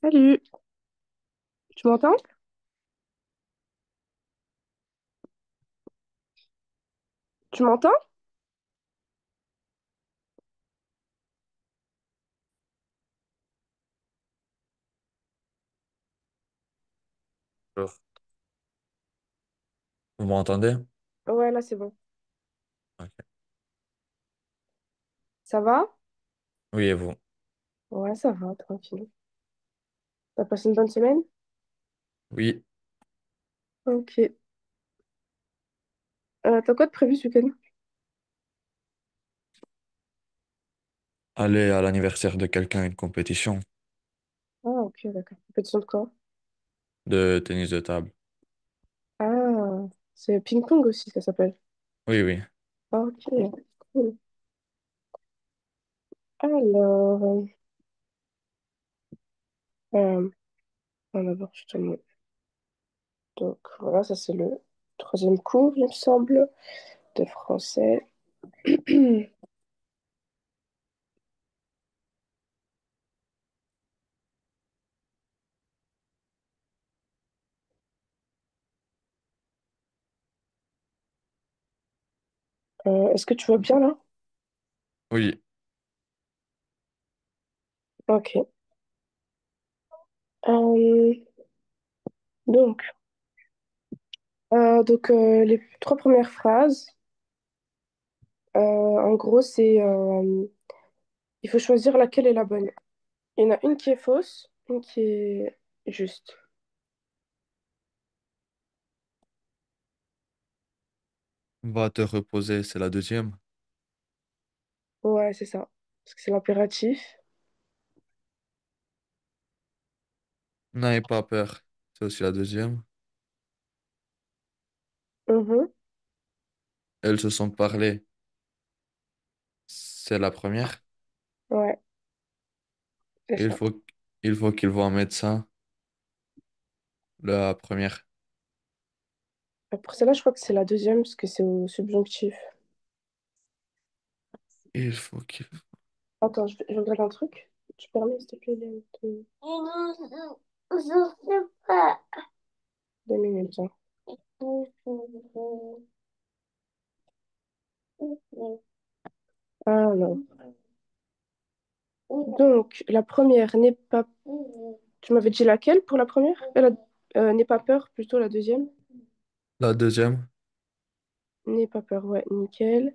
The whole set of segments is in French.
Salut, tu m'entends? Tu m'entends? Bonjour. Vous m'entendez? Ouais, là c'est bon. Ok. Ça va? Oui, et vous? Ouais, ça va, tranquille. T'as passé une bonne semaine? Oui, Ok. T'as quoi de prévu ce week-end? aller à l'anniversaire de quelqu'un à une compétition Ah, ok, d'accord. Compétition de quoi? de tennis de table. Ah, c'est ping-pong aussi, ça s'appelle. Oui, oui. Ah, ok, cool. Alors, euh, d'abord, je te montre. Donc, voilà, ça c'est le troisième cours, il me semble, de français. Est-ce que tu vois bien là? Oui, Ok. Euh, donc, les trois premières phrases. En gros, il faut choisir laquelle est la bonne. Il y en a une qui est fausse, une qui est juste. va te reposer, c'est la deuxième. Ouais, c'est ça. Parce que c'est l'impératif. N'ayez pas peur, c'est aussi la deuxième. Mhm. Elles se sont parlé, c'est la première. Ouais, c'est Il ça. faut, il faut qu'il voit un médecin, la première. Pour celle-là, je crois que c'est la deuxième, parce que c'est au subjonctif. Il faut qu'il... Attends, je regarde un truc. Tu permets, s'il te plaît, deux minutes, hein. Ah non. Donc, la première n'est pas... Tu m'avais dit laquelle pour la première? N'aie pas peur, plutôt la deuxième. La deuxième, N'aie pas peur, ouais, nickel.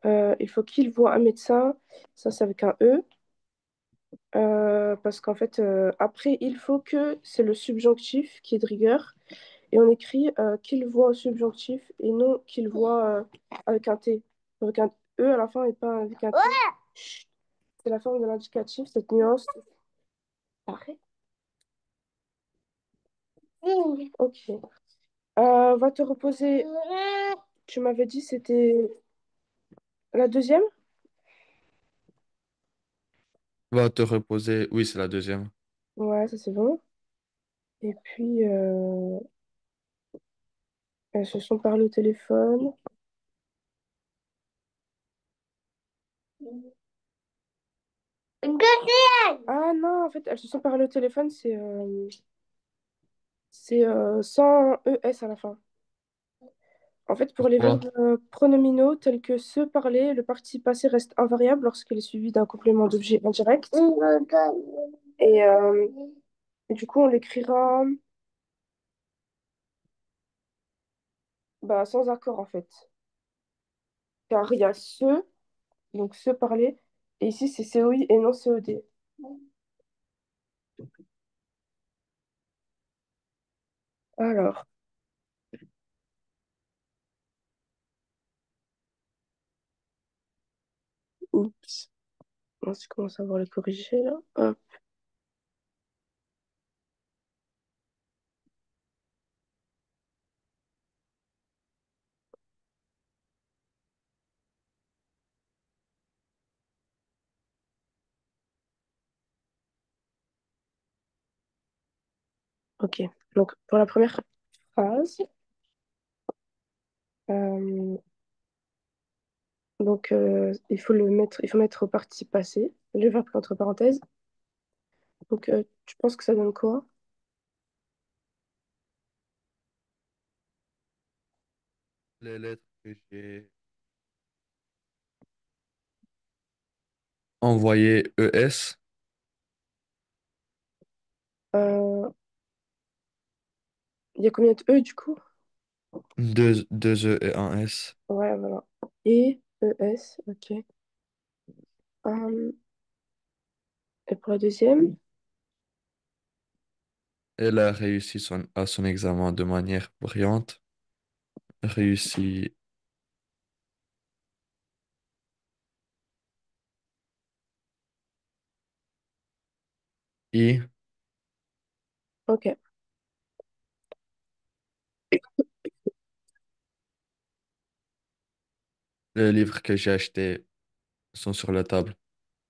Il faut qu'il voit un médecin. Ça, c'est avec un E. Parce qu'en fait, après, il faut que c'est le subjonctif qui est de rigueur. Et on écrit qu'il voit au subjonctif et non qu'il voit avec un T. Avec un E à la fin et pas avec un T. Chut, c'est la forme de l'indicatif, cette nuance. Arrête. Ok. Va te reposer. Tu m'avais dit c'était la deuxième? va te reposer, oui, c'est la deuxième. Ouais, ça c'est bon. Et puis, elles se sont parlé au téléphone. Ah non, en fait, elles se sont parlé au téléphone, c'est sans ES à la fin. En fait, pour les Pourquoi? verbes pronominaux tels que se parler, le participe passé reste invariable lorsqu'il est suivi d'un complément d'objet indirect. Et du coup, on l'écrira bah, sans accord, en fait. Car il y a se, donc se parler, et ici, c'est COI et non COD. Alors, oups, on commence à voir les corriger, là. Hop, ok. Donc, pour la première phrase, euh, il faut mettre au participe passé, le verbe entre parenthèses. Donc, tu penses que ça donne quoi? Les lettres que j'ai envoyées ES, Euh, Il y a combien de E du coup? deux E et un S. Ouais, voilà. Et, E, S, ok. Et pour la deuxième? Elle a réussi à son examen de manière brillante. Réussi I. Ok. Les livres que j'ai achetés sont sur la table.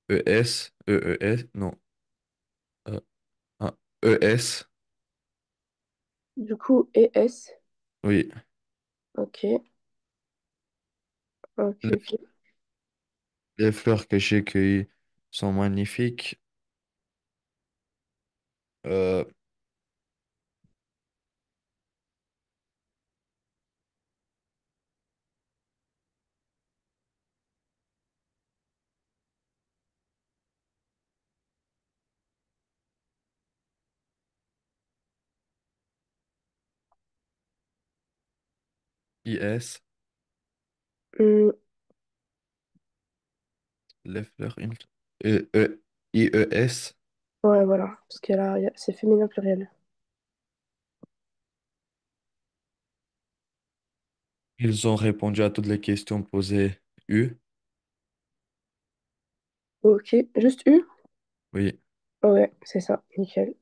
ES, EES, non. euh, ah, ES, Du coup, et S. oui. Ok. Ok, Les, ok. les fleurs que j'ai cueillies sont magnifiques. Euh, IS, Hmm, les fleurs, IES. ouais, voilà. Parce que là, c'est féminin pluriel. Ils ont répondu à toutes les questions posées. U, Ok. Juste U? oui. Ouais, c'est ça. Nickel.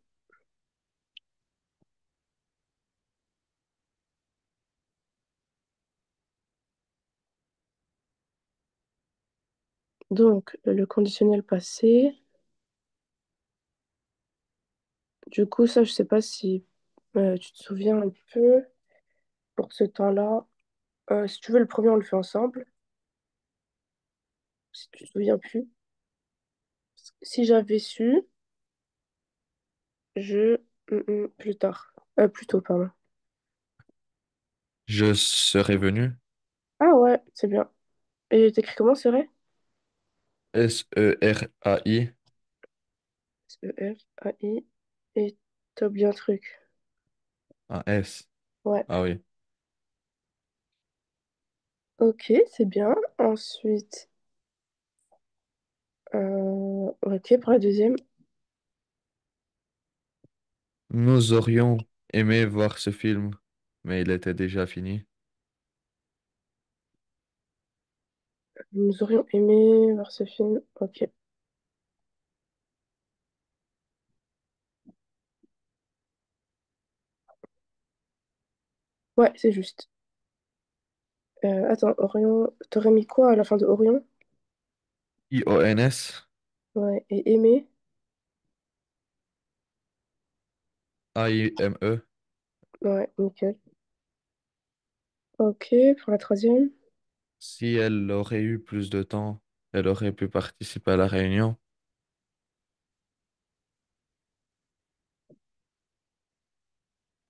Donc, le conditionnel passé. Du coup, ça, je sais pas si tu te souviens un peu pour ce temps-là. Si tu veux, le premier, on le fait ensemble. Si tu te souviens plus. Si j'avais su, je... plus tard. Plus tôt, pardon. Je serai venu. Ah ouais, c'est bien. Et t'écris comment, c'est vrai? SERAI, E-R-A-I. Et t'as oublié un truc. un S. Ouais. Ah oui. Ok, c'est bien. Ensuite, ok, pour la deuxième. Nous aurions aimé voir ce film, mais il était déjà fini. Nous aurions aimé voir ce film. Ok. Ouais, c'est juste. Attends, Orion, t'aurais mis quoi à la fin de Orion? IONS, Ouais, et aimer. AIME. Ouais, nickel. Ok, pour la troisième. Si elle aurait eu plus de temps, elle aurait pu participer à la réunion.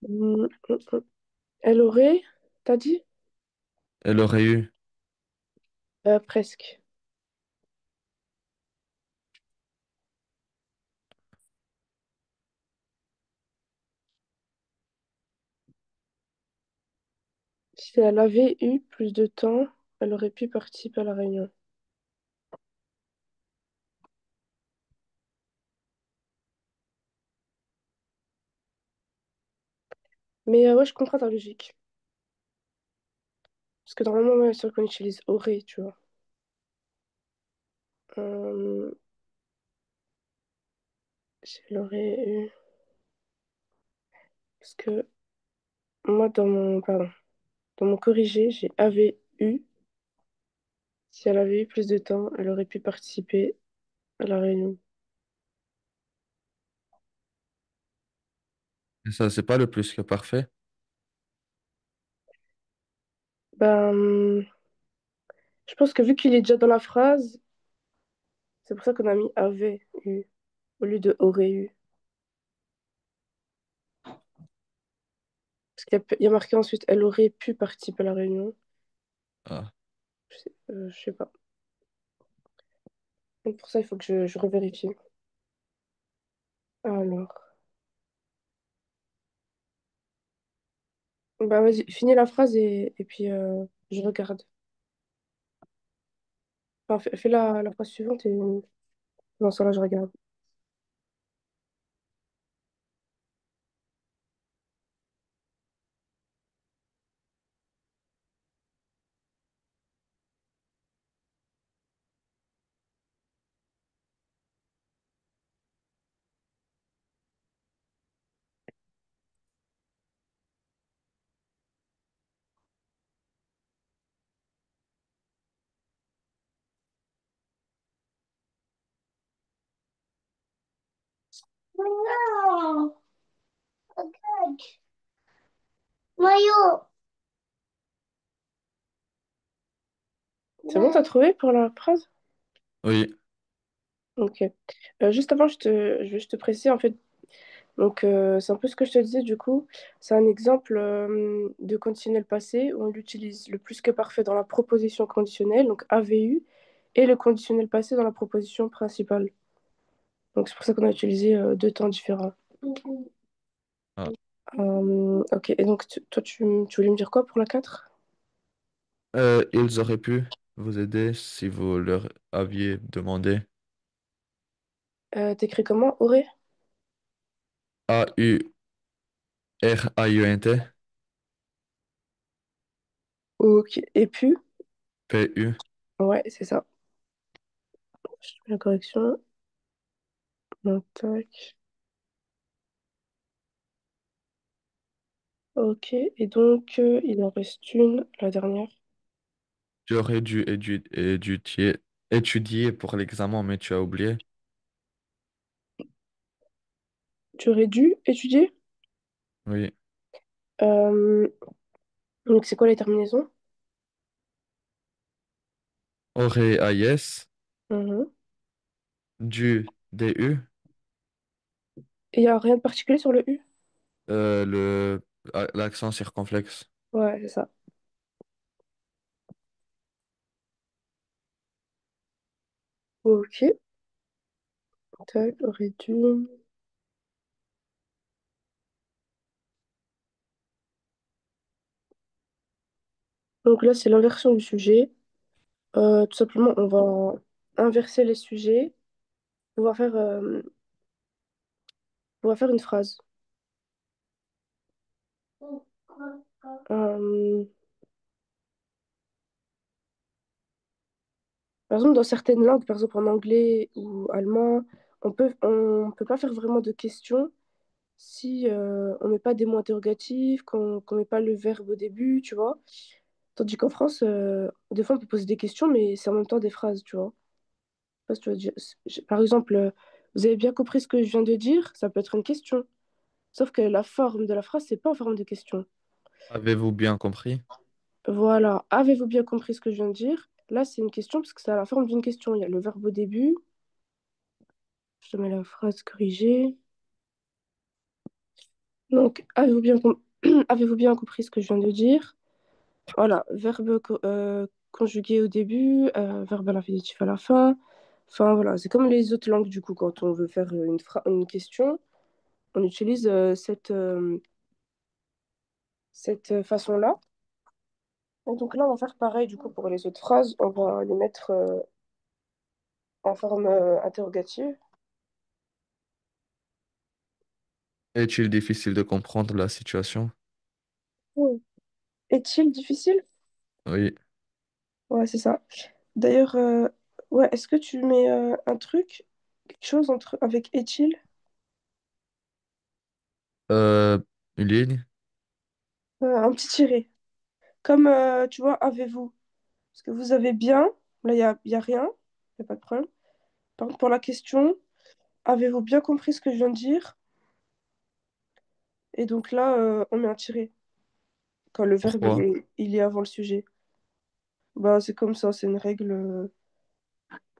Mm. Elle aurait, t'as dit? Elle aurait eu. Presque. Si elle avait eu plus de temps, elle aurait pu participer à la réunion. Mais ouais, je comprends ta logique. Parce que normalement, ouais, c'est sûr qu'on utilise aurait, tu vois. Euh, si elle aurait eu. Parce que moi, dans mon corrigé, j'ai avait eu. Si elle avait eu plus de temps, elle aurait pu participer à la réunion. Et ça, c'est pas le plus que parfait. Ben, je pense que vu qu'il est déjà dans la phrase, c'est pour ça qu'on a mis avait eu au lieu de aurait eu. Il y a marqué ensuite, elle aurait pu participer à la réunion. Ah. Je sais pas. Donc pour ça, il faut que je revérifie. Alors, bah vas-y, finis la phrase et puis je regarde. Enfin, fais la phrase suivante et dans ce là je regarde. Non, regarde. Maillot. C'est bon, t'as trouvé pour la phrase? Oui, Ok. Juste avant, je vais juste te préciser, en fait, donc c'est un peu ce que je te disais, du coup, c'est un exemple de conditionnel passé où on l'utilise le plus que parfait dans la proposition conditionnelle, donc AVU, et le conditionnel passé dans la proposition principale. Donc c'est pour ça qu'on a utilisé deux temps différents. ah. Ok, et donc toi, tu voulais me dire quoi pour la 4? Ils auraient pu vous aider si vous leur aviez demandé. T'écris comment? Aurait? AURAIUNT, Ok, et puis? PU. Ouais, c'est ça. Je fais la correction. Donc, tac. Ok, et donc il en reste une, la dernière. Tu aurais dû étudier pour l'examen, mais tu as oublié. Tu aurais dû étudier. Oui. Euh, donc c'est quoi les terminaisons? Aurait AIS, Mhm. DU, Et il n'y a rien de particulier sur le U? l'accent circonflexe. Ouais, c'est ça. Ok, tac, aurait dû. Donc là, c'est l'inversion du sujet. Tout simplement, on va inverser les sujets. On va faire, euh, on va faire une phrase. Euh, Par exemple, dans certaines langues, par exemple en anglais ou allemand, on peut pas faire vraiment de questions si on met pas des mots interrogatifs, qu'on met pas le verbe au début, tu vois. Tandis qu'en France, des fois, on peut poser des questions, mais c'est en même temps des phrases, tu vois. Je sais pas si tu vois par exemple, vous avez bien compris ce que je viens de dire, ça peut être une question. Sauf que la forme de la phrase, c'est pas en forme de question. Avez-vous bien compris? Voilà. Avez-vous bien compris ce que je viens de dire? Là, c'est une question parce que c'est à la forme d'une question. Il y a le verbe au début. Je te mets la phrase corrigée. Donc, avez-vous bien compris ce que je viens de dire? Voilà, verbe conjugué au début, verbe à l'infinitif à la fin. Enfin, voilà, c'est comme les autres langues, du coup, quand on veut faire une question, on utilise cette façon-là. Et donc là, on va faire pareil, du coup, pour les autres phrases. On va les mettre en forme interrogative. Est-il difficile de comprendre la situation? Oui. Est-il difficile? Oui. Ouais, c'est ça. D'ailleurs, ouais, est-ce que tu mets un truc, quelque chose avec est-il? Euh, une ligne? Un petit tiret. Comme, tu vois, avez-vous? Parce que vous avez bien, là, il y a rien, il n'y a pas de problème. Par contre, pour la question, avez-vous bien compris ce que je viens de dire? Et donc là, on met un tiret, quand le verbe, Pourquoi? il est avant le sujet. Bah, c'est comme ça, c'est une règle.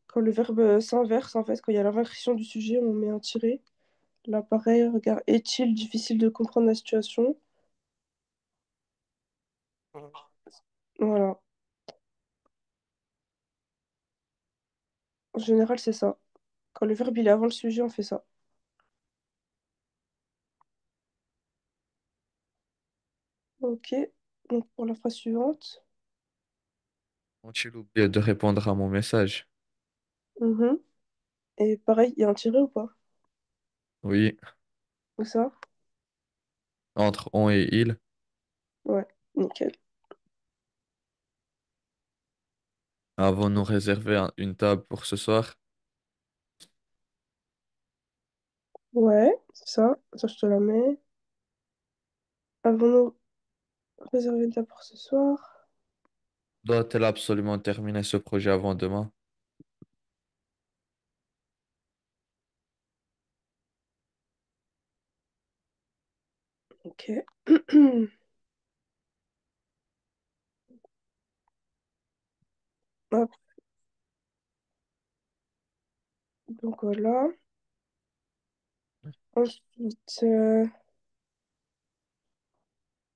Quand le verbe s'inverse, en fait, quand il y a l'inversion du sujet, on met un tiret. Là, pareil, regarde, est-il difficile de comprendre la situation? Voilà. En général, c'est ça. Quand le verbe il est avant le sujet, on fait ça. Ok. Donc pour la phrase suivante. Ont-ils oublié de répondre à mon message? Mhm. Et pareil, il y a un tiré ou pas? Oui, Ou ça? entre on et il. Ouais, nickel. Avons-nous réservé une table pour ce soir? Ouais, c'est ça. Ça, je te la mets. Avons-nous réservé une table pour ce soir? Doit-elle absolument terminer ce projet avant demain? Ok. Hop, donc voilà. Ensuite,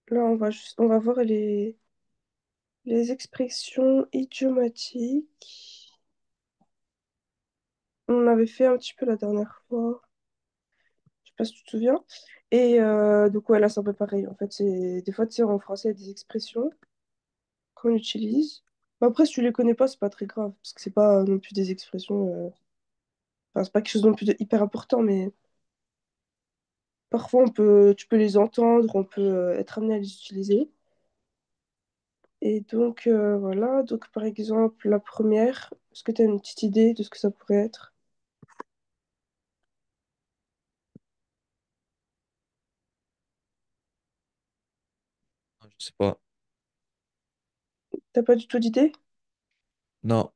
là, on va voir les expressions idiomatiques. On avait fait un petit peu la dernière fois. Je sais pas si tu te souviens. Et donc, ouais, là, c'est un peu pareil. En fait, c'est des fois, tu sais, en français, il y a des expressions qu'on utilise. Bon, après, si tu les connais pas, c'est pas très grave. Parce que c'est pas non plus des expressions. Enfin, c'est pas quelque chose non plus de hyper important, mais parfois, tu peux les entendre, on peut être amené à les utiliser. Et donc, voilà. Donc, par exemple, la première, est-ce que tu as une petite idée de ce que ça pourrait être? Je sais pas. T'as pas du tout d'idée? Non,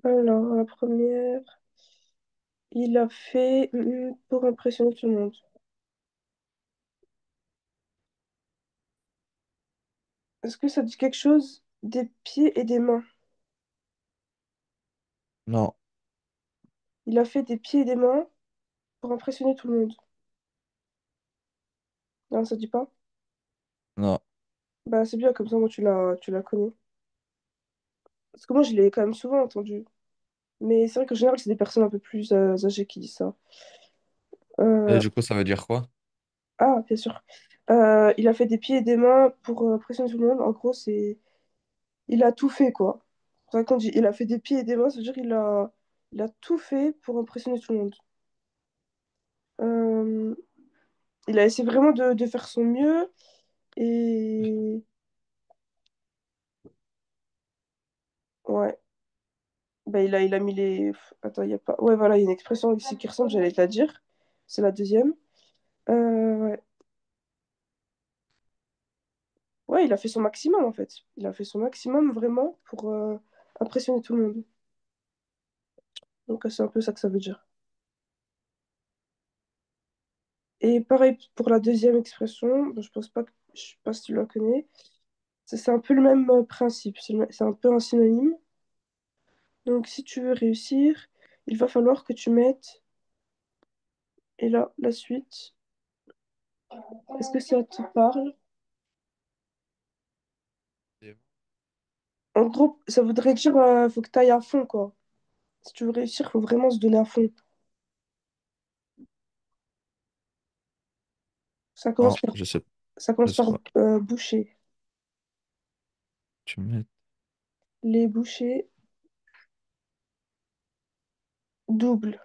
Alors, la première, il a fait pour impressionner tout le monde. Est-ce que ça dit quelque chose des pieds et des mains? non, Il a fait des pieds et des mains pour impressionner tout le monde. Non, ça dit pas? non. Bah, c'est bien, comme ça, moi, tu la connais. Parce que moi, je l'ai quand même souvent entendu. Mais c'est vrai qu'en général, c'est des personnes un peu plus âgées qui disent ça. Et Euh, du coup, ça veut dire quoi? Ah, bien sûr. Il a fait des pieds et des mains pour impressionner tout le monde. En gros, c'est... Il a tout fait, quoi. C'est vrai qu'on dit il a fait des pieds et des mains, ça veut dire il a tout fait pour impressionner tout le monde. Euh, Il a essayé vraiment de faire son mieux et... Ouais. Bah, il a mis les... Attends, il y a pas... Ouais, voilà, il y a une expression ici qui ressemble, j'allais te la dire. C'est la deuxième. Ouais. Ouais, il a fait son maximum, en fait. Il a fait son maximum, vraiment, pour impressionner tout le monde. Donc, c'est un peu ça que ça veut dire. Et pareil pour la deuxième expression, bon, je pense pas que... Je sais pas si tu la connais. C'est un peu le même principe. C'est un peu un synonyme. Donc, si tu veux réussir, il va falloir que tu mettes... Et là, la suite. Est-ce que ça te parle? En gros, ça voudrait dire faut que tu ailles à fond, quoi. Si tu veux réussir, faut vraiment se donner à fond. Ça commence Non, par, ça je commence sais par pas. boucher. Tu mets... Les bouchées doubles.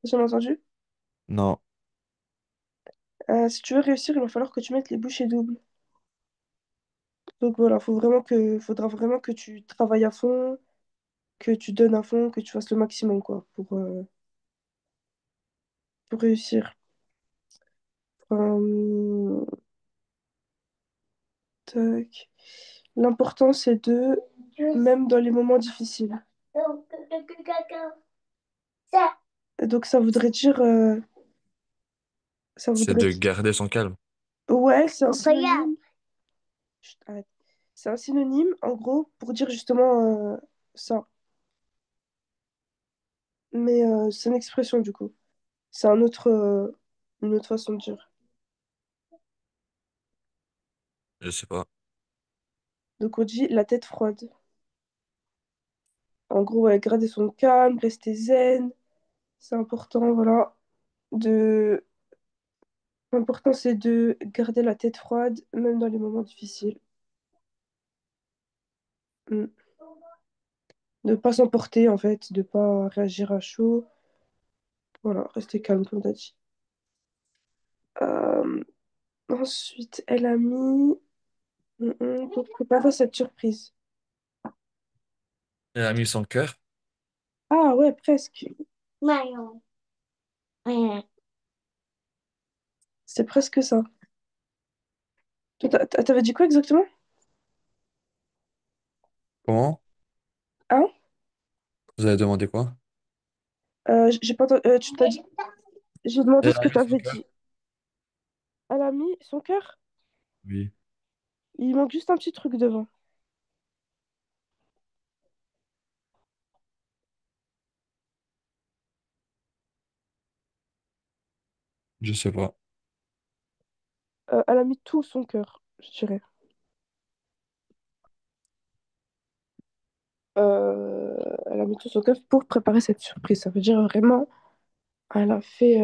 J'ai entendu? Non. Si tu veux réussir, il va falloir que tu mettes les bouchées doubles. Donc voilà, faudra vraiment que tu travailles à fond, que tu donnes à fond, que tu fasses le maximum, quoi, pour réussir. Euh, tac. L'important, c'est même dans les moments difficiles. Et donc ça C'est voudrait de dire, garder son calme. ouais, c'est un synonyme. Chut, arrête. C'est un synonyme, en gros, pour dire justement ça. Mais c'est une expression, du coup. C'est une autre façon de dire. Je sais pas. Donc on dit la tête froide. En gros, ouais, garder son calme, rester zen, c'est important, voilà. De... L'important, c'est de garder la tête froide, même dans les moments difficiles. Mm. De pas s'emporter, en fait, de pas réagir à chaud. Voilà, rester calme, comme t'as dit. Euh, Ensuite, elle a mis pour préparer cette surprise. Elle a mis son cœur. Ah ouais, presque. Maillot. Ouais. C'est presque ça. Toi, t'avais dit quoi exactement? Comment? Hein? Vous avez demandé quoi? J'ai pas entendu- tu t'as dit... J'ai demandé Elle ce a que mis son t'avais cœur. dit. Elle a mis son cœur. Oui. Il manque juste un petit truc devant. Je sais pas. Elle a mis tout son cœur, je dirais. Elle a mis tout son cœur pour préparer cette surprise. Ça veut dire vraiment, elle a fait,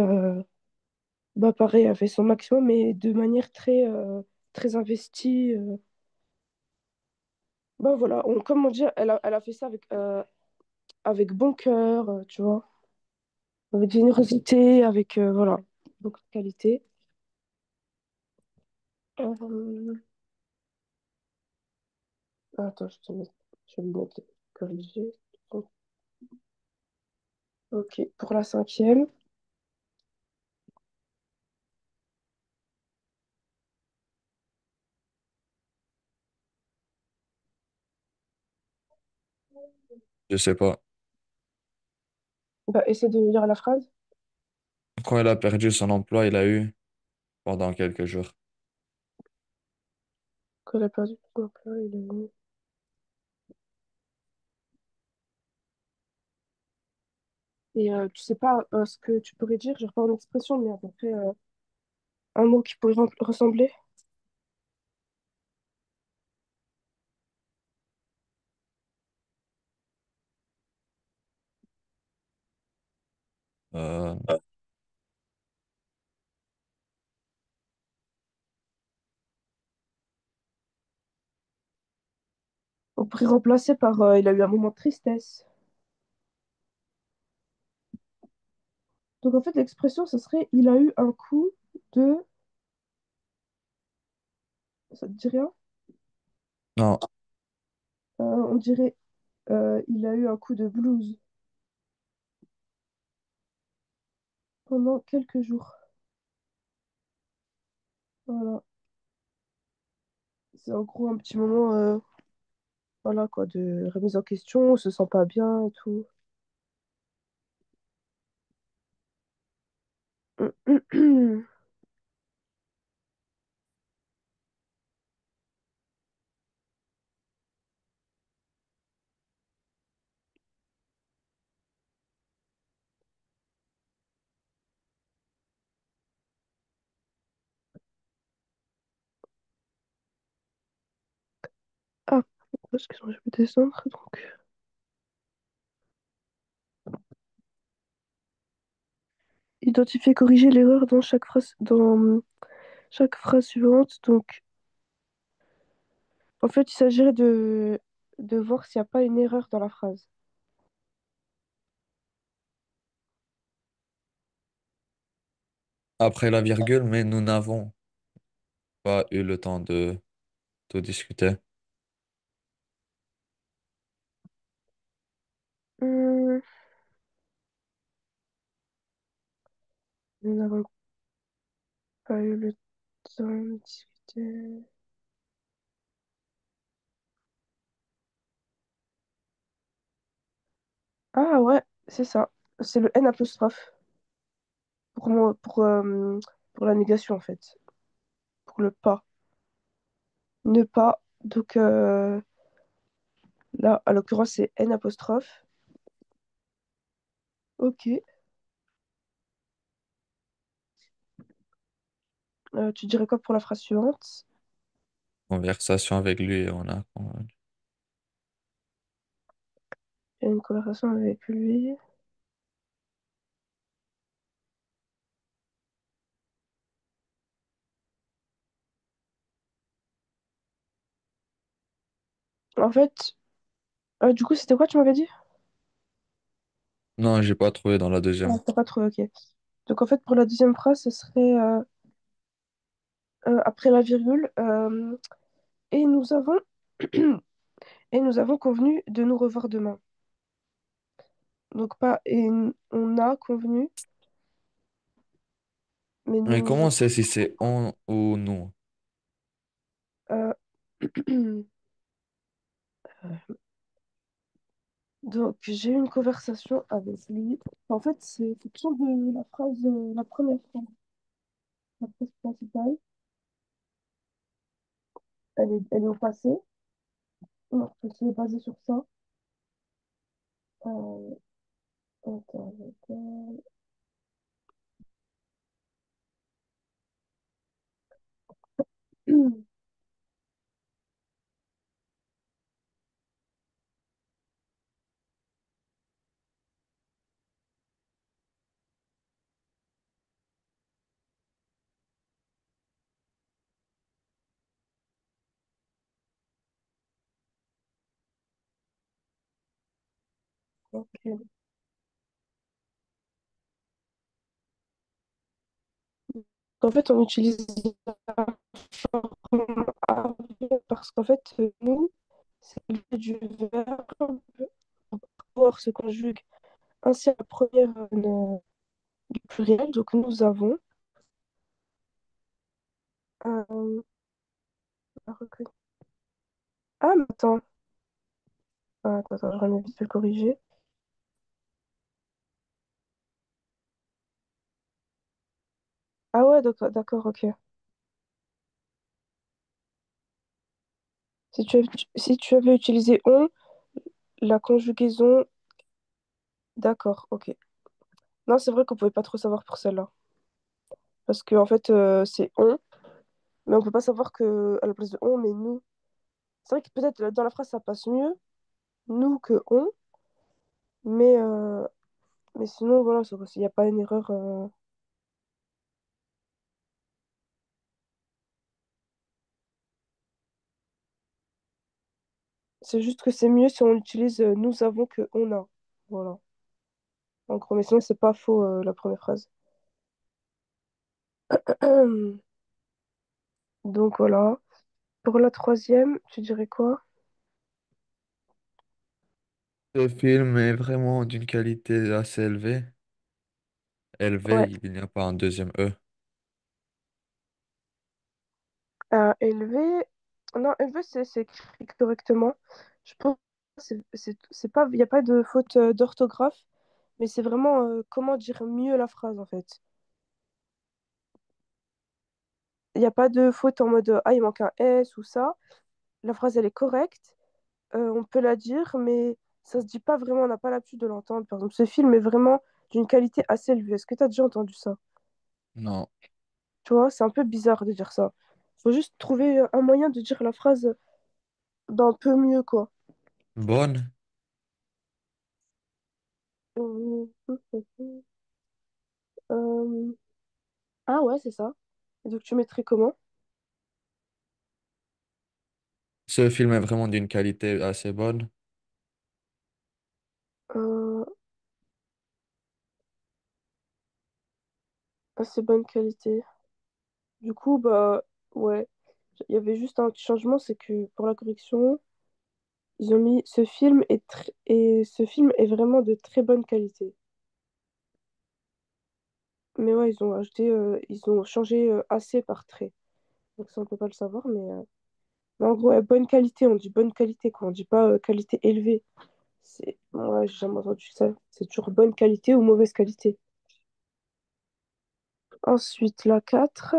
bah pareil, elle a fait son maximum, mais de manière très investie. Bah voilà, comme on dit, elle a fait ça avec bon cœur, tu vois, avec générosité, avec, voilà, beaucoup de qualité. Euh, Attends, je vais le noter, corriger. Ok, pour la cinquième. Je sais pas. Bah, essaie de lire la phrase. Quand elle a perdu son emploi, il a eu pendant quelques jours. Quand elle a perdu son emploi, il a mis. Et tu sais pas ce que tu pourrais dire, genre pas en expression, mais à peu près un mot qui pourrait ressembler. Euh, On pourrait remplacer par il a eu un moment de tristesse. Donc en fait, l'expression, ce serait il a eu un coup de. Ça te dit rien? non, On dirait il a eu un coup de blues pendant quelques jours. Voilà. C'est en gros un petit moment voilà, quoi, de remise en question, on se sent pas bien et tout. Ah, excuse-moi, je vais descendre. Donc. Identifier, corriger l'erreur chaque phrase suivante. Donc, en fait, il s'agirait de voir s'il n'y a pas une erreur dans la phrase. après la virgule, mais nous n'avons pas eu le temps de tout discuter. Hum, nous n'avons pas eu le temps de discuter. Ah ouais, c'est ça. C'est le N apostrophe pour, moi, pour la négation, en fait. Pour le pas. Ne pas. Donc là, à l'occurrence, c'est N apostrophe. Ok. Tu dirais quoi pour la phrase suivante? conversation avec lui et on a. J'ai eu une conversation avec lui. En fait, du coup, c'était quoi, tu m'avais dit? Non, j'ai pas trouvé dans la Ah, deuxième. t'as pas trouvé, ok. Donc, en fait, pour la deuxième phrase, ce serait après la virgule. Et nous avons, et nous avons convenu de nous revoir demain. Donc, pas et on a convenu, mais Mais nous comment avons. c'est si c'est on ou nous? euh, Donc, j'ai eu une conversation avec lui. En fait, c'est question de la phrase, la première phrase, la phrase principale. Elle est au passé. Donc, c'est basé sur ça. Euh, attends, attends. Ok. En fait, on utilise parce qu'en fait, nous, c'est le du verbe pouvoir se conjugue ainsi à la première du pluriel. Donc, nous avons euh, ah, mais attends. Attends, je remets vite le corriger. Ah ouais, d'accord, ok. Si tu avais utilisé on, la conjugaison, d'accord, ok. Non, c'est vrai qu'on pouvait pas trop savoir pour celle-là. Parce que en fait, c'est on, mais on peut pas savoir que à la place de on, mais nous. C'est vrai que peut-être dans la phrase ça passe mieux, nous que on, mais, euh, mais sinon, voilà, il n'y a pas une erreur. C'est juste que c'est mieux si on utilise nous avons que on a. Voilà. En gros, mais sinon, c'est pas faux la première phrase. Donc voilà. Pour la troisième, tu dirais quoi? Ce film est vraiment d'une qualité assez élevée. Ouais. Élevé, il n'y a pas un deuxième E. Élevé. Non, élevé, c'est écrit correctement. Je pense que c'est pas, il n'y a pas de faute d'orthographe, mais c'est vraiment comment dire mieux la phrase en fait. Il n'y a pas de faute en mode ah, il manque un S ou ça. La phrase, elle est correcte. On peut la dire, mais ça se dit pas vraiment. On n'a pas l'habitude de l'entendre. Par exemple, ce film est vraiment d'une qualité assez élevée. Est-ce que tu as déjà entendu ça? Non. Tu vois, c'est un peu bizarre de dire ça. Faut juste trouver un moyen de dire la phrase d'un peu mieux, quoi. Bonne. Euh, euh, Ah ouais, c'est ça. Et donc tu mettrais comment? Ce film est vraiment d'une qualité assez bonne. Euh, Assez bonne qualité. Du coup, bah ouais. Il y avait juste un petit changement, c'est que pour la correction, ils ont mis et ce film est vraiment de très bonne qualité. Mais ouais, ils ont changé assez par trait. Donc ça, on peut pas le savoir, mais en gros, ouais, bonne qualité, on dit bonne qualité, quoi. On dit pas qualité élevée. Ouais, j'ai jamais entendu ça. C'est toujours bonne qualité ou mauvaise qualité. Ensuite, la 4.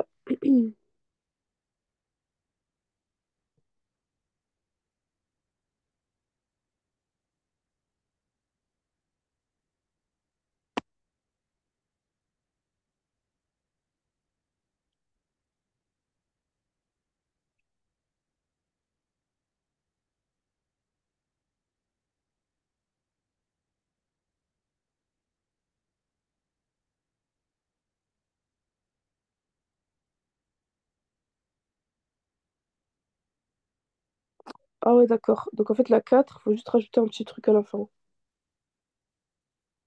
Ah ouais, d'accord. Donc en fait, la 4 faut juste rajouter un petit truc à la fin.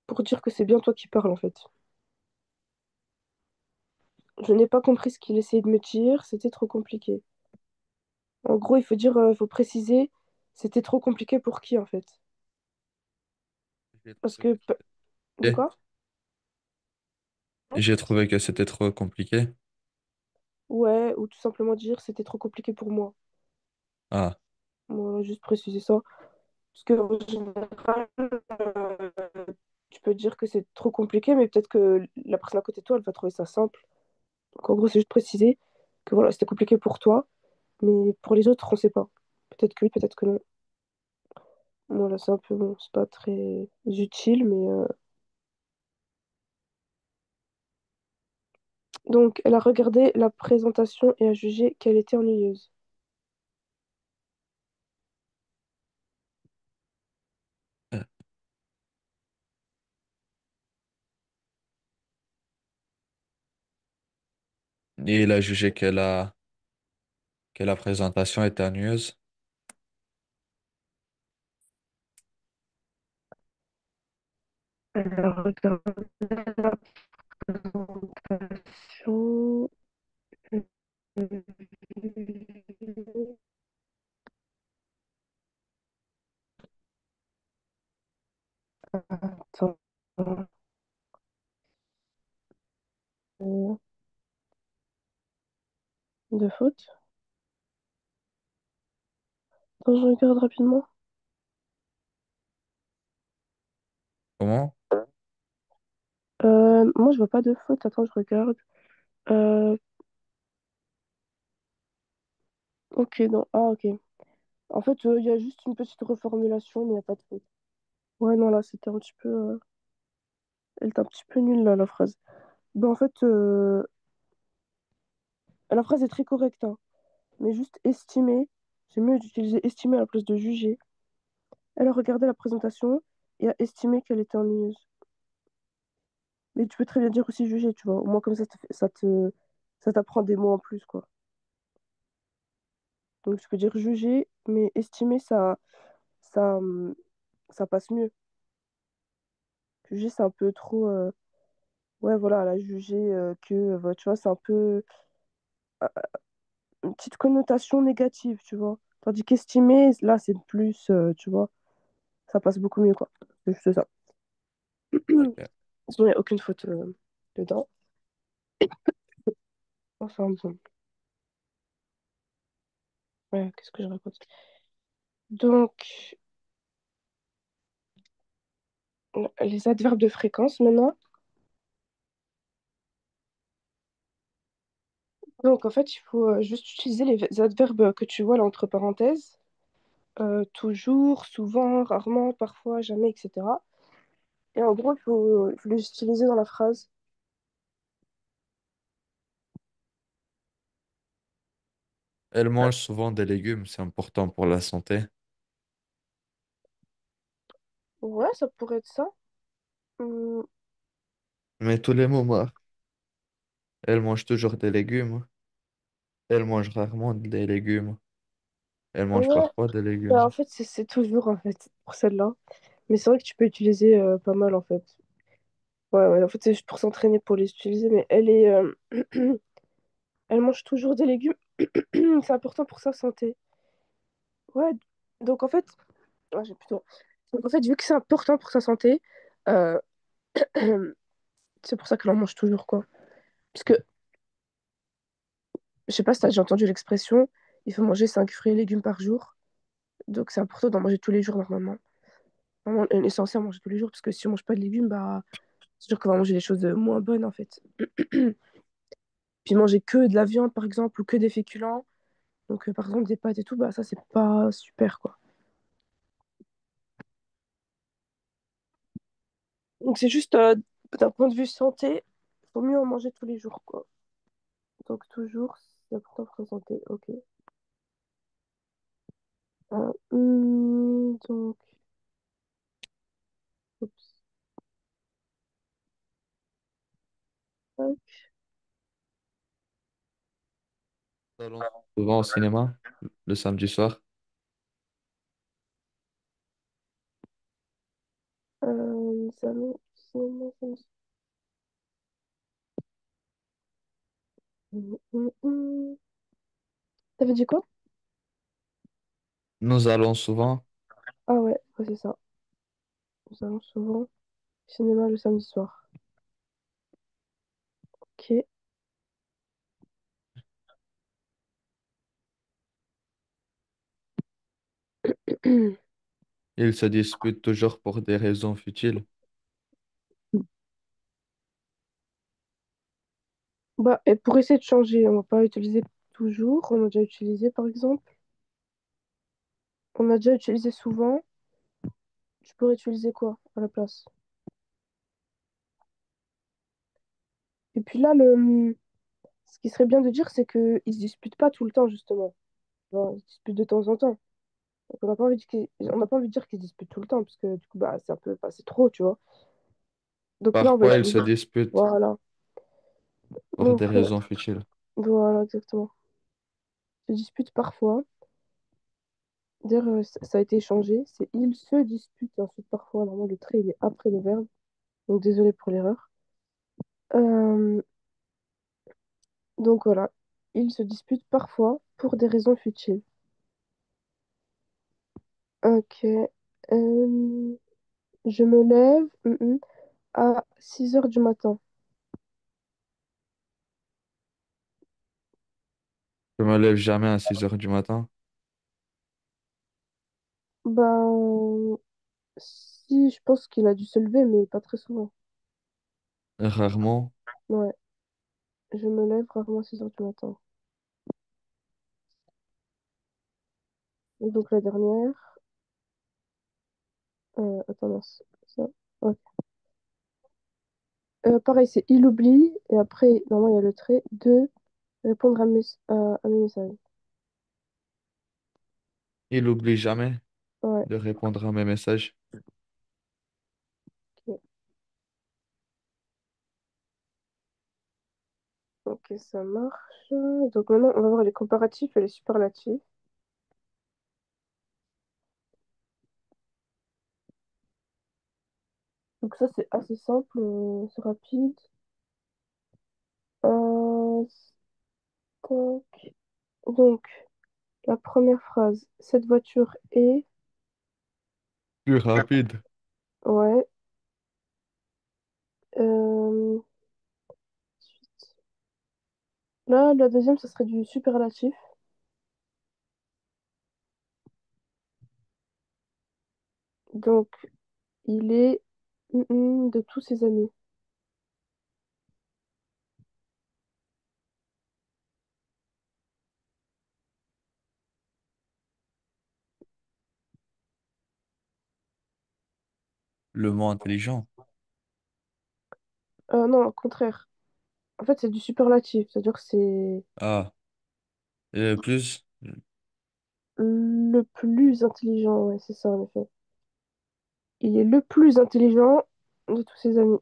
Pour dire que c'est bien toi qui parles, en fait. Je n'ai pas compris ce qu'il essayait de me dire, c'était trop compliqué. En gros, il faut dire, faut préciser, c'était trop compliqué pour qui, en fait? J'ai Parce trouvé que, que c'était de compliqué. quoi? J'ai trouvé que c'était trop compliqué. Ouais, ou tout simplement dire, c'était trop compliqué pour moi. Ah, Moi, juste préciser ça. Parce que, en général, tu peux dire que c'est trop compliqué, mais peut-être que la personne à côté de toi, elle va trouver ça simple. Donc, en gros, c'est juste préciser que voilà, c'était compliqué pour toi, mais pour les autres, on sait pas. Peut-être que oui, peut-être que non. Voilà, c'est un peu bon, c'est pas très utile, mais donc, elle a regardé la présentation et a jugé qu'elle était ennuyeuse. euh, et il a jugé que la présentation était ennuyeuse. Elle a regardé la présentation. Attends. De faute. Attends, je regarde rapidement. Comment? Moi, je vois pas de faute. Attends, je regarde. Euh, ok, non. Ah, ok. En fait, il y a juste une petite reformulation, mais il n'y a pas de faute. Ouais, non, là, c'était un petit peu. Elle était un petit peu nulle, là, la phrase. Ben, en fait, la phrase est très correcte, hein. Mais juste estimer. C'est mieux d'utiliser estimer à la place de juger. Elle a regardé la présentation et a estimé qu'elle était ennuyeuse. Mais tu peux très bien dire aussi juger, tu vois. Au moins, comme ça t'apprend des mots en plus, quoi. Donc, tu peux dire juger, mais estimer, ça, ça passe mieux. Juger, c'est un peu trop. Ouais, voilà, elle a jugé que, tu vois, c'est un peu une petite connotation négative, tu vois. Tandis qu'estimer, là, c'est plus, tu vois, ça passe beaucoup mieux, quoi. C'est juste ça. Ok. Sinon, il n'y a aucune faute dedans. Enfin, bon. Ouais, qu'est-ce que je raconte? Donc, les adverbes de fréquence maintenant. Donc, en fait, il faut juste utiliser les adverbes que tu vois là entre parenthèses. Toujours, souvent, rarement, parfois, jamais, etc. Et en gros, il faut les utiliser dans la phrase. Elle mange souvent des légumes, c'est important pour la santé. Ouais, ça pourrait être ça. Hum, Mais tous les moments, elle mange toujours des légumes. Elle mange rarement des légumes. Elle mange ouais, parfois des bah, en légumes. fait, c'est toujours, en fait, pour celle-là. Mais c'est vrai que tu peux utiliser pas mal, en fait. Ouais, ouais, en fait, c'est juste pour s'entraîner pour les utiliser. Mais elle mange toujours des légumes. C'est important pour sa santé. Ouais, donc en fait, ouais, j'ai plutôt. Donc en fait, vu que c'est important pour sa santé, euh, c'est pour ça qu'elle en mange toujours, quoi. Parce que, je sais pas si t'as déjà entendu l'expression, il faut manger 5 fruits et légumes par jour. Donc c'est important d'en manger tous les jours, normalement. Vraiment, on est censé en manger tous les jours, parce que si on mange pas de légumes, bah, c'est sûr qu'on va manger des choses moins bonnes, en fait. Puis manger que de la viande, par exemple, ou que des féculents, donc par exemple des pâtes et tout, bah ça, c'est pas super, quoi. Donc c'est juste, d'un point de vue santé, il faut mieux en manger tous les jours, quoi. Donc toujours, c'est important pour la santé, ok. Donc, oups, tac. Allons souvent au cinéma le samedi soir. Nous allons au cinéma samedi. Hum. T'avais dit quoi? Nous allons souvent. Ah ouais, c'est ça. Nous allons souvent au cinéma le samedi soir. Ok. Ils se disputent toujours pour des raisons futiles. Bah, et pour essayer de changer, on va pas utiliser toujours. On a déjà utilisé, par exemple. On a déjà utilisé souvent. Tu pourrais utiliser quoi à la place? Et puis là, ce qui serait bien de dire, c'est qu'ils se disputent pas tout le temps, justement. Genre, ils se disputent de temps en temps. Donc, on n'a pas envie de dire qu'ils se disputent tout le temps, parce que du coup, bah, c'est un peu, bah, c'est trop, tu vois. Donc là, on va Parfois, ils se utiliser. disputent Voilà. pour des Donc, raisons futiles. voilà, exactement. Ils se disputent parfois. D'ailleurs, ça a été échangé. C'est ils se disputent, et ensuite, parfois, normalement, le trait, il est après le verbe. Donc, désolé pour l'erreur. Euh, donc, voilà. Ils se disputent parfois pour des raisons futiles. Ok. Je me lève à 6 heures du matin. Je me lève jamais à 6 heures du matin. Ben, si, je pense qu'il a dû se lever, mais pas très souvent. Rarement. Ouais, je me lève rarement à 6 heures du matin. Et donc la dernière, attends, mince, ça, ouais. Pareil, c'est il oublie, et après, normalement, il y a le trait, de répondre à mes messages. Il n'oublie jamais Ouais, de répondre à mes messages. ok, ok, ça marche. Donc maintenant, on va voir les comparatifs et les superlatifs. Donc ça, c'est assez simple, c'est rapide. Euh, tac. Donc, la première phrase, cette voiture est... Plus rapide. Ouais. euh, Là, la deuxième, ça serait du superlatif. Donc, il est de tous ses amis. Le mot intelligent. Non, au contraire. En fait, c'est du superlatif. C'est-à-dire que c'est Ah, plus. le plus intelligent. Ouais, c'est ça, en effet. Il est le plus intelligent de tous ses amis.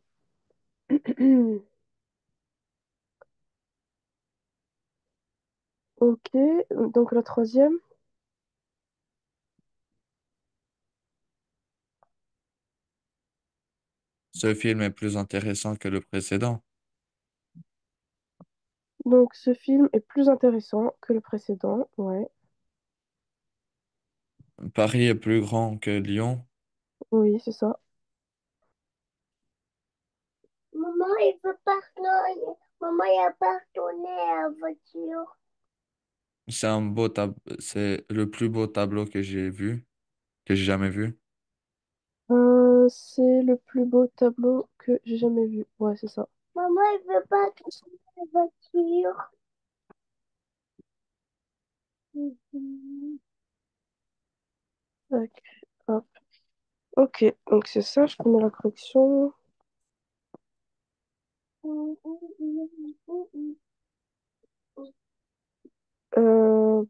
Ok, donc la troisième. Ce film est plus intéressant que le précédent. Donc, ce film est plus intéressant que le précédent. Ouais, Paris est plus grand que Lyon. oui, c'est ça. Maman, il veut pas retourner. Maman, il a pas retourné à la voiture. C'est le plus beau tableau que j'ai vu, que j'ai jamais vu. C'est le plus beau tableau que j'ai jamais vu. Ouais, c'est ça. Maman, il veut pas retourner à la voiture. Tac, hop. Ok, donc c'est ça, je connais la correction.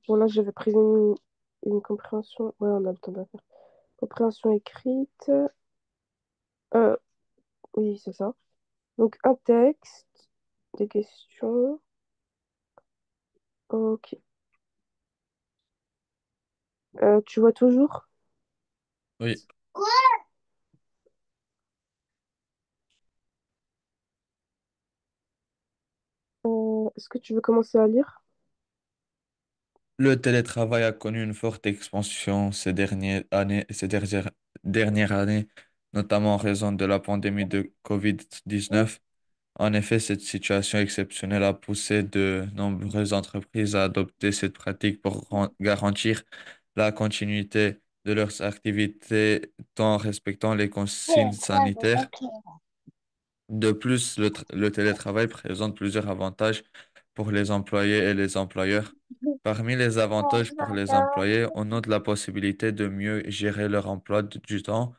Bon, là, j'avais pris une compréhension. Ouais, on a le temps de la faire. Compréhension écrite. Euh, oui, c'est ça. Donc, un texte, des questions. Ok. Tu vois toujours? Oui, Quoi? Est-ce que tu veux commencer à lire? Le télétravail a connu une forte expansion dernières années, notamment en raison de la pandémie de Covid-19. En effet, cette situation exceptionnelle a poussé de nombreuses entreprises à adopter cette pratique pour garantir la continuité de leurs activités tout en respectant les consignes sanitaires. De plus, le télétravail présente plusieurs avantages pour les employés et les employeurs. Parmi les avantages pour les employés, on note la possibilité de mieux gérer leur emploi du temps,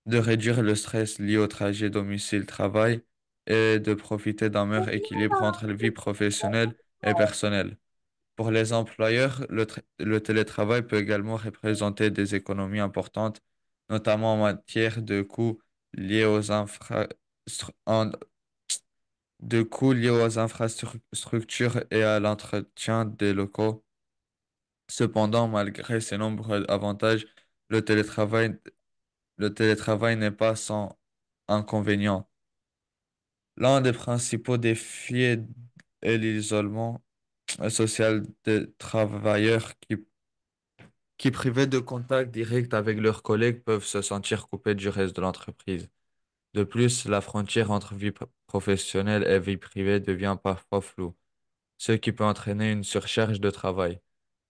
de réduire le stress lié au trajet domicile-travail et de profiter d'un meilleur équilibre entre la vie professionnelle et personnelle. Pour les employeurs, le télétravail peut également représenter des économies importantes, notamment en matière liés aux infra- en- de coûts liés aux infrastructures et à l'entretien des locaux. Cependant, malgré ces nombreux avantages, le télétravail, le télétravail n'est pas sans inconvénients. L'un des principaux défis est l'isolement social des travailleurs qui, privés de contact direct avec leurs collègues, peuvent se sentir coupés du reste de l'entreprise. De plus, la frontière entre vie professionnelle et vie privée devient parfois floue, ce qui peut entraîner une surcharge de travail.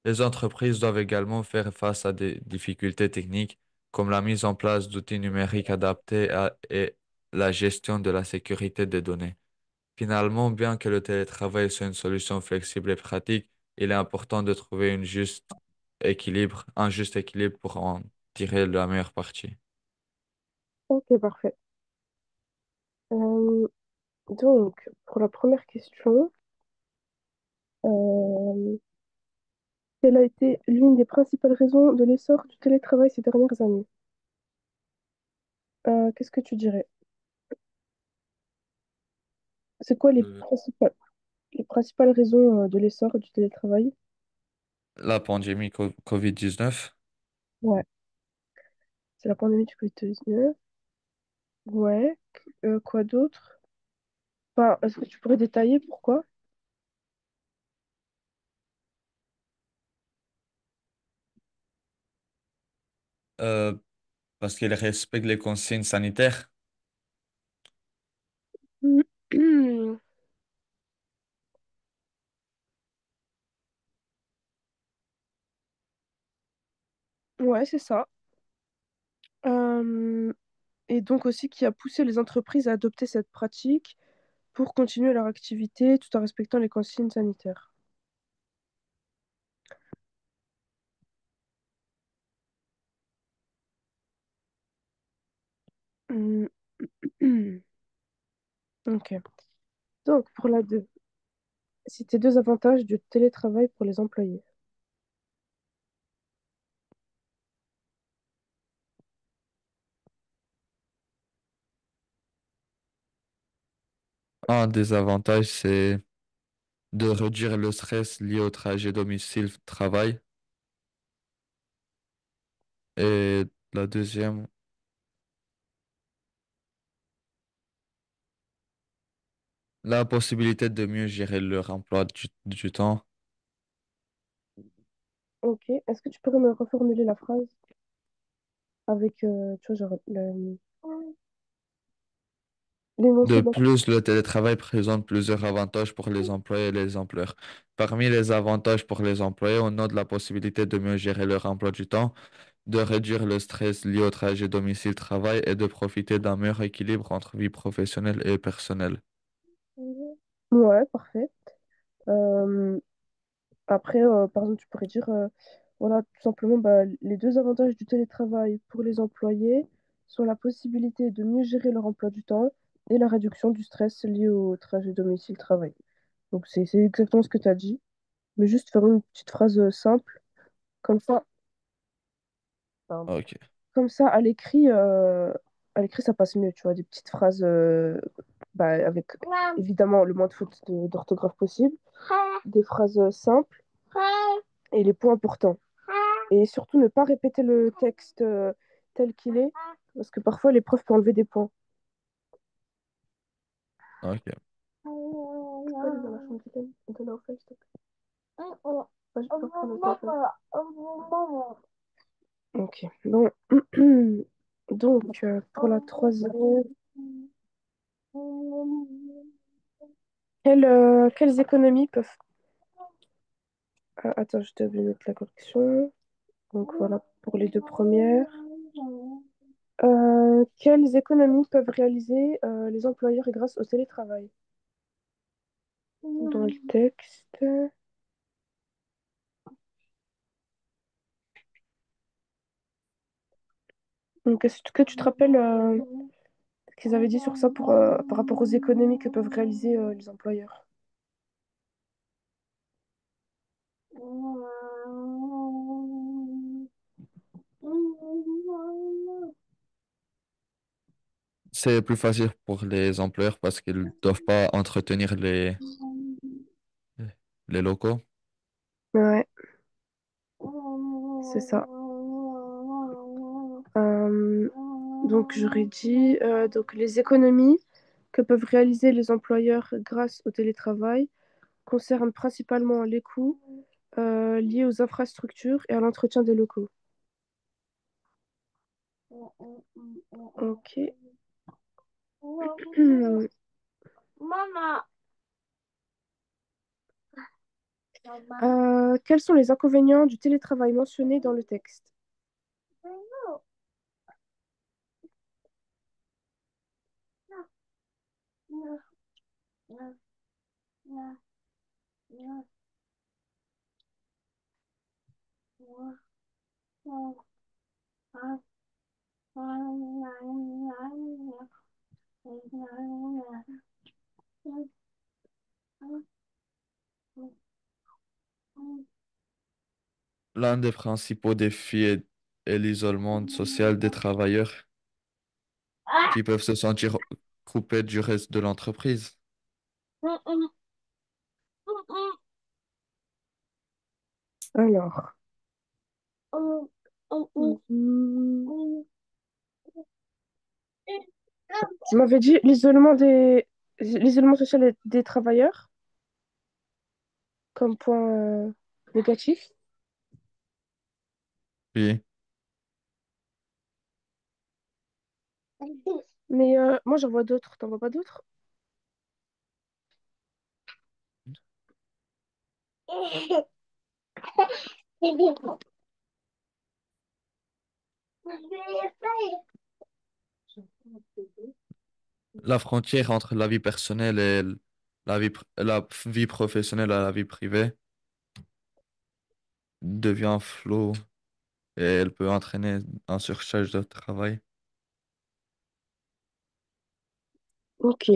Les entreprises doivent également faire face à des difficultés techniques, comme la mise en place d'outils numériques adaptés et la gestion de la sécurité des données. Finalement, bien que le télétravail soit une solution flexible et pratique, il est important de trouver un juste équilibre pour en tirer la meilleure partie. Ok, parfait. Euh, donc, pour la première question, euh, quelle a été l'une des principales raisons de l'essor du télétravail ces dernières années? Qu'est-ce que tu dirais? C'est quoi Euh, les principales raisons de l'essor du télétravail? La pandémie Covid-19. Ouais, c'est la pandémie du Covid-19. Ouais, quoi d'autre? Enfin, est-ce que tu pourrais détailler pourquoi? euh, parce qu'elle respecte les consignes sanitaires. Ouais, c'est ça. Euh, et donc aussi qui a poussé les entreprises à adopter cette pratique pour continuer leur activité tout en respectant les consignes sanitaires. Hum, Ok. Donc, pour la 2, citer deux avantages du télétravail pour les employés. Un des avantages, c'est de réduire le stress lié au trajet domicile-travail. Et la deuxième, la possibilité de mieux gérer leur emploi du temps. Ok. Est-ce que tu pourrais me reformuler la phrase avec, tu vois, genre, l'énoncé De de la... plus, le télétravail présente plusieurs avantages pour les employés et les employeurs. Parmi les avantages pour les employés, on note la possibilité de mieux gérer leur emploi du temps, de réduire le stress lié au trajet domicile-travail et de profiter d'un meilleur équilibre entre vie professionnelle et personnelle. Ouais, parfait. Euh, Après, par exemple, tu pourrais dire, voilà, tout simplement, bah, les deux avantages du télétravail pour les employés sont la possibilité de mieux gérer leur emploi du temps et la réduction du stress lié au trajet domicile-travail. Donc, c'est exactement ce que tu as dit, mais juste faire une petite phrase simple, comme ça, pardon. Ok, Comme ça, à l'écrit, ça passe mieux, tu vois, des petites phrases bah, avec évidemment le moins de fautes d'orthographe possible, des phrases simples et les points importants. Et surtout, ne pas répéter le texte tel qu'il est, parce que parfois, les profs peuvent enlever des points. ok. Donne au fait, s'il te plaît. Ouais, je peux prendre le téléphone. Ok, bon. Donc, pour la troisième, quelles économies peuvent... attends, je dois mettre la correction. Donc voilà, pour les deux premières. Quelles économies peuvent réaliser les employeurs grâce au télétravail? Dans le texte. Donc, est-ce que tu te rappelles ce qu'ils avaient dit sur ça par rapport aux économies que peuvent réaliser les employeurs? C'est plus facile pour les employeurs parce qu'ils ne doivent pas entretenir les locaux. Ouais, c'est ça. Euh, donc j'aurais dit donc les économies que peuvent réaliser les employeurs grâce au télétravail concernent principalement les coûts liés aux infrastructures et à l'entretien des locaux. Ok. Maman. Quels sont les inconvénients du télétravail mentionnés dans le texte? L'un des principaux défis est l'isolement social des travailleurs qui peuvent se sentir coupés du reste de l'entreprise. Alors, tu m'avais dit l'isolement social des travailleurs comme point négatif. Oui. Mais moi, j'en vois d'autres. T'en vois pas d'autres? La frontière entre la vie personnelle et la vie professionnelle à la vie privée devient floue et elle peut entraîner un surcharge de travail. Ok,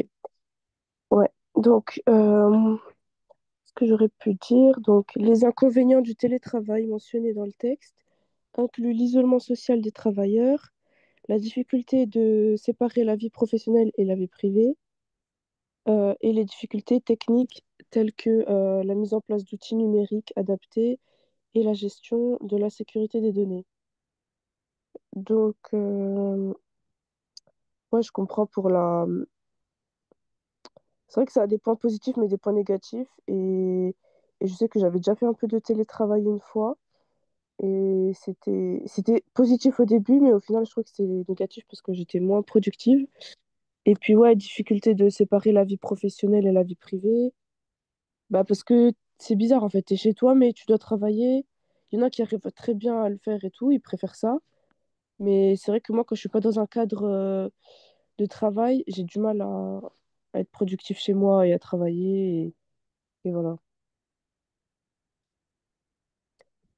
ouais. Donc, ce que j'aurais pu dire, donc, les inconvénients du télétravail mentionnés dans le texte incluent l'isolement social des travailleurs, la difficulté de séparer la vie professionnelle et la vie privée, et les difficultés techniques telles que la mise en place d'outils numériques adaptés et la gestion de la sécurité des données. Donc, ouais, je comprends pour la... C'est vrai que ça a des points positifs, mais des points négatifs. Et je sais que j'avais déjà fait un peu de télétravail une fois. Et c'était positif au début, mais au final, je trouve que c'était négatif parce que j'étais moins productive. Et puis, ouais, difficulté de séparer la vie professionnelle et la vie privée. Bah, parce que c'est bizarre, en fait. Tu es chez toi, mais tu dois travailler. Il y en a qui arrivent très bien à le faire et tout, ils préfèrent ça. Mais c'est vrai que moi, quand je suis pas dans un cadre de travail, j'ai du mal à être productif chez moi et à travailler. Et voilà.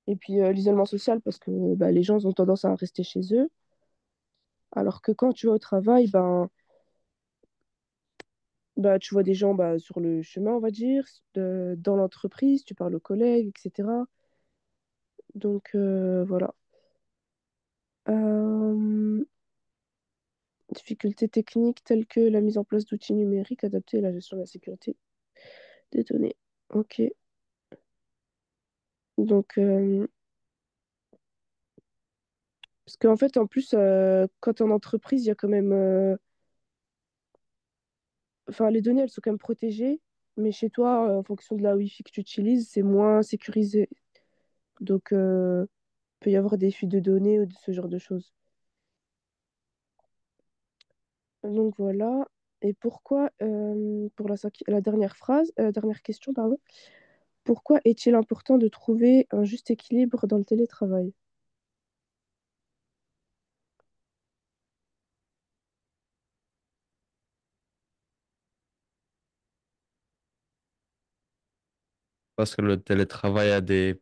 Et puis l'isolement social, parce que bah, les gens ont tendance à rester chez eux. Alors que quand tu vas au travail, bah, tu vois des gens bah, sur le chemin, on va dire, dans l'entreprise, tu parles aux collègues, etc. Donc voilà. Euh, Difficultés techniques telles que la mise en place d'outils numériques adaptés à la gestion de la sécurité des données. Ok. Donc, parce qu'en fait, en plus, quand tu es en entreprise, il y a quand même. Enfin, les données, elles sont quand même protégées. Mais chez toi, en fonction de la Wi-Fi que tu utilises, c'est moins sécurisé. Donc, peut y avoir des fuites de données ou de ce genre de choses. Donc voilà. Et pourquoi, pour la dernière phrase, la dernière question, pardon, pourquoi est-il important de trouver un juste équilibre dans le télétravail? Parce que le télétravail a des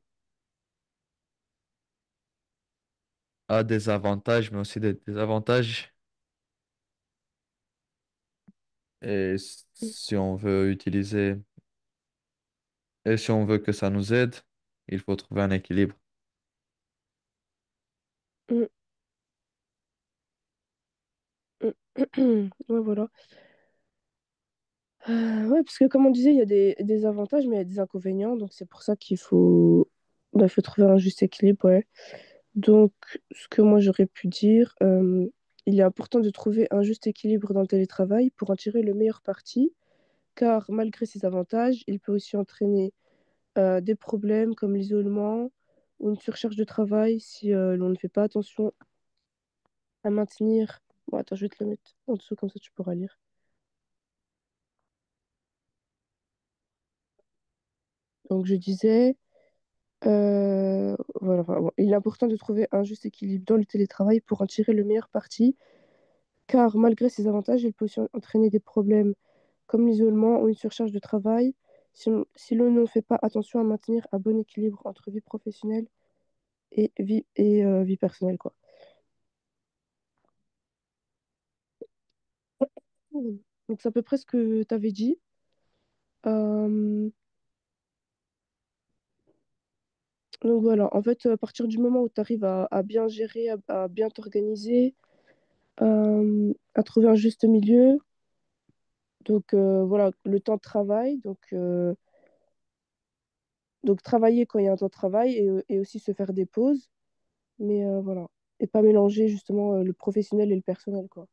avantages, mais aussi des désavantages. Et si on veut utiliser, et si on veut que ça nous aide, il faut trouver un équilibre. Mm, mm. Ouais, voilà. Ouais, parce que comme on disait, il y a des avantages, mais il y a des inconvénients. Donc c'est pour ça qu'il faut, bah, faut trouver un juste équilibre, ouais. Donc, ce que moi j'aurais pu dire, il est important de trouver un juste équilibre dans le télétravail pour en tirer le meilleur parti, car malgré ses avantages, il peut aussi entraîner des problèmes comme l'isolement ou une surcharge de travail si l'on ne fait pas attention à maintenir. Bon, attends, je vais te le mettre en dessous, comme ça tu pourras lire. Donc, je disais, voilà, enfin, bon, il est important de trouver un juste équilibre dans le télétravail pour en tirer le meilleur parti, car malgré ses avantages, il peut aussi entraîner des problèmes comme l'isolement ou une surcharge de travail si l'on ne fait pas attention à maintenir un bon équilibre entre vie professionnelle et vie personnelle, quoi. Donc, c'est à peu près ce que tu avais dit. Euh, donc, voilà, en fait, à partir du moment où tu arrives à bien gérer, à bien t'organiser, à trouver un juste milieu, donc voilà, le temps de travail, donc travailler quand il y a un temps de travail et aussi se faire des pauses, mais voilà, et pas mélanger justement le professionnel et le personnel, quoi.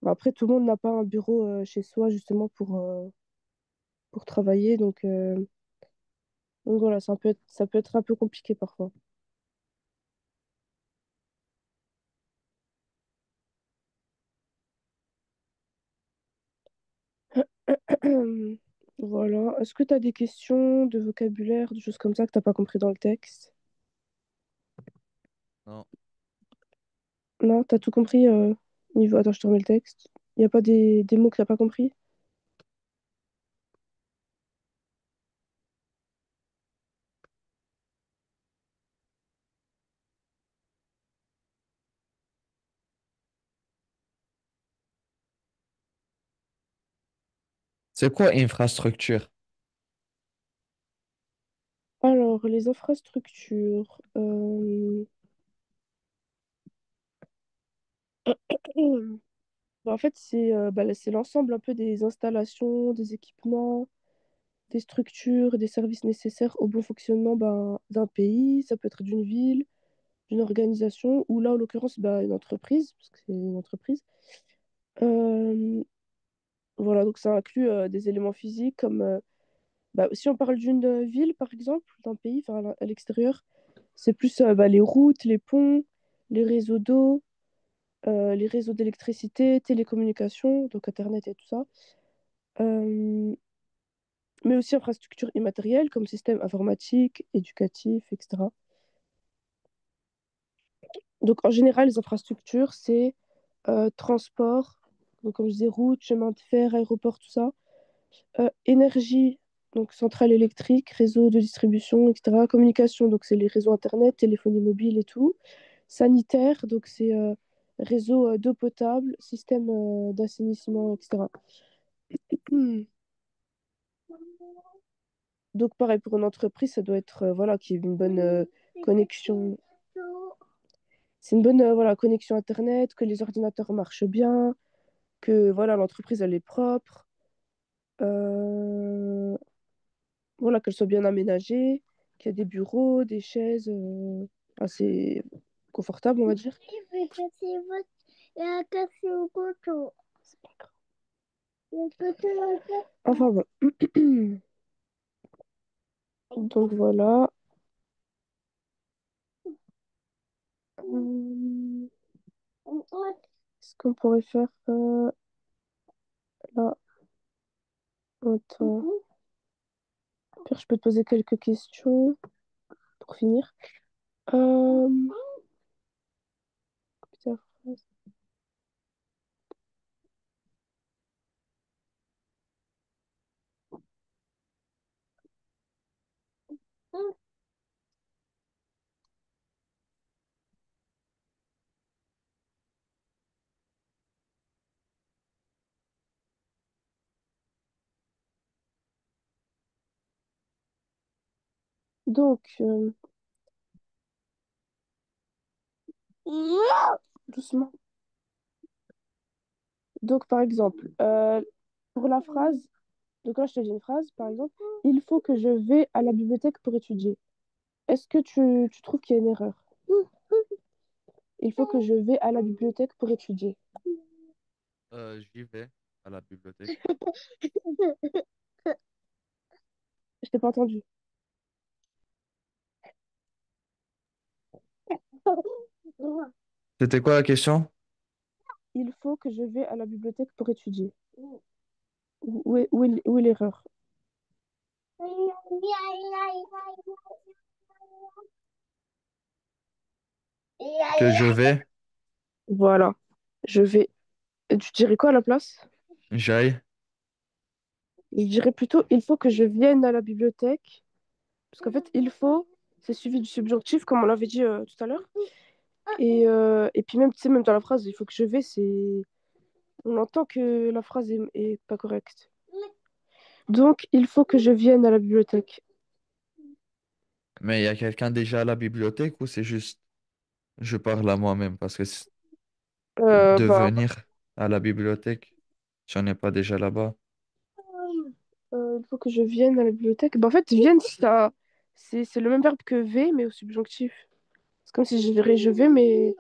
Bon, après, tout le monde n'a pas un bureau chez soi justement pour travailler, donc voilà, ça peut être un peu compliqué parfois. Voilà. Est-ce que tu as des questions de vocabulaire, des choses comme ça que t'as pas compris dans le texte? Non. Non, t'as tout compris niveau... Attends, je te remets le texte. Il n'y a pas des mots que t'as pas compris? C'est quoi infrastructure? Alors, les infrastructures. Bah, en fait, c'est l'ensemble un peu des installations, des équipements, des structures, des services nécessaires au bon fonctionnement d'un pays. Ça peut être d'une ville, d'une organisation, ou là, en l'occurrence, une entreprise, parce que c'est une entreprise. Euh, voilà, donc ça inclut des éléments physiques comme, si on parle d'une ville, par exemple, d'un pays, enfin, à l'extérieur, c'est plus les routes, les ponts, les réseaux d'eau, les réseaux d'électricité, télécommunications, donc Internet et tout ça. Euh, mais aussi infrastructures immatérielles comme système informatique, éducatif, etc. Donc en général, les infrastructures, c'est transport, donc comme je disais, route, chemin de fer, aéroport, tout ça. Énergie, donc centrale électrique, réseau de distribution, etc. Communication, donc c'est les réseaux Internet, téléphonie mobile et tout. Sanitaire, donc c'est réseau d'eau potable, système d'assainissement, etc. Hmm. Donc pareil, pour une entreprise, ça doit être voilà, qu'il y ait une bonne connexion. C'est une bonne voilà, connexion Internet, que les ordinateurs marchent bien, que voilà, l'entreprise elle est propre, euh, voilà, qu'elle soit bien aménagée, qu'il y a des bureaux, des chaises assez confortables, on va dire. Je vais casser votre... la casser au couteau. C'est pas grave. Enfin bon. Donc voilà. Qu'est-ce qu'on pourrait faire là? Attends. Pierre, je peux te poser quelques questions pour finir. Euh... putain, Donc, doucement. Donc, par exemple, pour la phrase, donc là, je te dis une phrase, par exemple, il faut que je vais à la bibliothèque pour étudier. Est-ce que tu trouves qu'il y a une erreur? Il faut que je vais à la bibliothèque pour étudier. J'y vais à la bibliothèque. Je t'ai pas entendu. C'était quoi la question? Il faut que je vais à la bibliothèque pour étudier. Où est l'erreur? Que je vais, Voilà. Je vais. Tu dirais quoi à la place? j'aille. Je dirais plutôt, il faut que je vienne à la bibliothèque. Parce qu'en fait, il faut, c'est suivi du subjonctif, comme on l'avait dit tout à l'heure. Et puis même, tu sais, même dans la phrase, il faut que je vais, c'est... On entend que la phrase est pas correcte. Donc, il faut que je vienne à la bibliothèque. Mais il y a quelqu'un déjà à la bibliothèque ou c'est juste je parle à moi-même parce que de Bah, venir à la bibliothèque, j'en ai pas déjà là-bas. il faut que je vienne à la bibliothèque. Bah, en fait, vienne, c'est le même verbe que v, mais au subjonctif. C'est comme si je dirais je vais, mais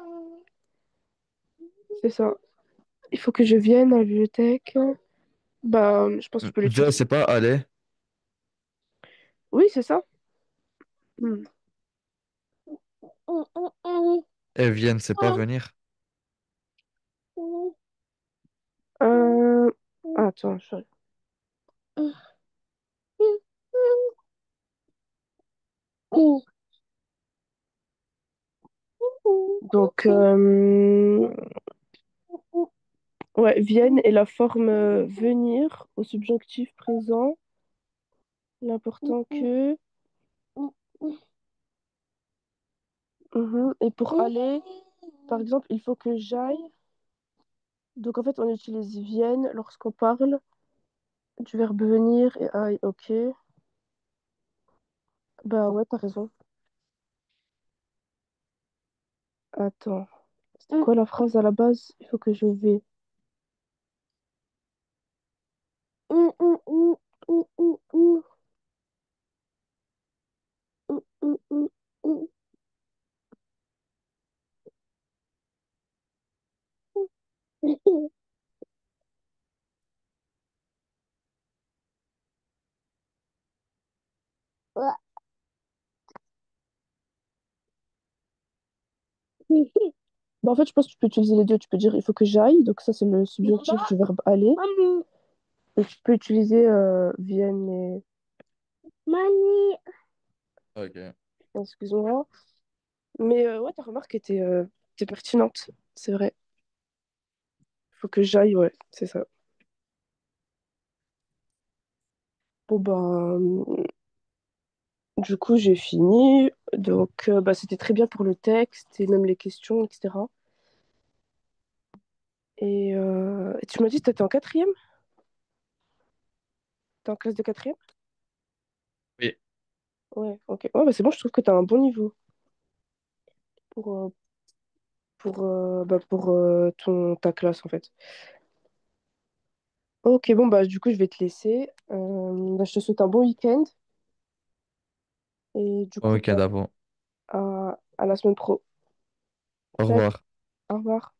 c'est ça. Il faut que je vienne à la bibliothèque. Bah, je pense que tu peux Je l'utiliser. sais pas aller Oui, c'est ça. Hmm. et viennent, c'est pas venir. Euh, Attends, donc, ouais, vienne est la forme venir au subjonctif présent. L'important que. Mhm. Et pour aller, par exemple, il faut que j'aille. Donc, en fait, on utilise vienne lorsqu'on parle du verbe venir et aille. Ok. Bah, ouais, t'as raison. Attends. C'était quoi la phrase à la base? Il faut que je vais. Hum, hum, hum, hum, hum, hum, hum, hum, hum, hum. Bah, en fait, je pense que tu peux utiliser les deux. Tu peux dire il faut que j'aille. Donc, ça, c'est le subjonctif du verbe aller. Et tu peux utiliser vienne et. Ok. Excuse-moi. Mais ouais, ta remarque était pertinente. C'est vrai. Il faut que j'aille, ouais, c'est ça. Bon, ben, du coup, j'ai fini. Donc, bah, c'était très bien pour le texte et même les questions, etc. Et tu m'as dit que tu étais en quatrième? T'es en classe de quatrième? Oui. Ouais, ok. Ouais, bah, c'est bon, je trouve que tu as un bon niveau pour, ta classe, en fait. Ok, bon, bah, du coup, je vais te laisser. Bah, je te souhaite un bon week-end. Et du coup, Ok, d'abord. à la semaine pro. Au Salut, revoir. au revoir.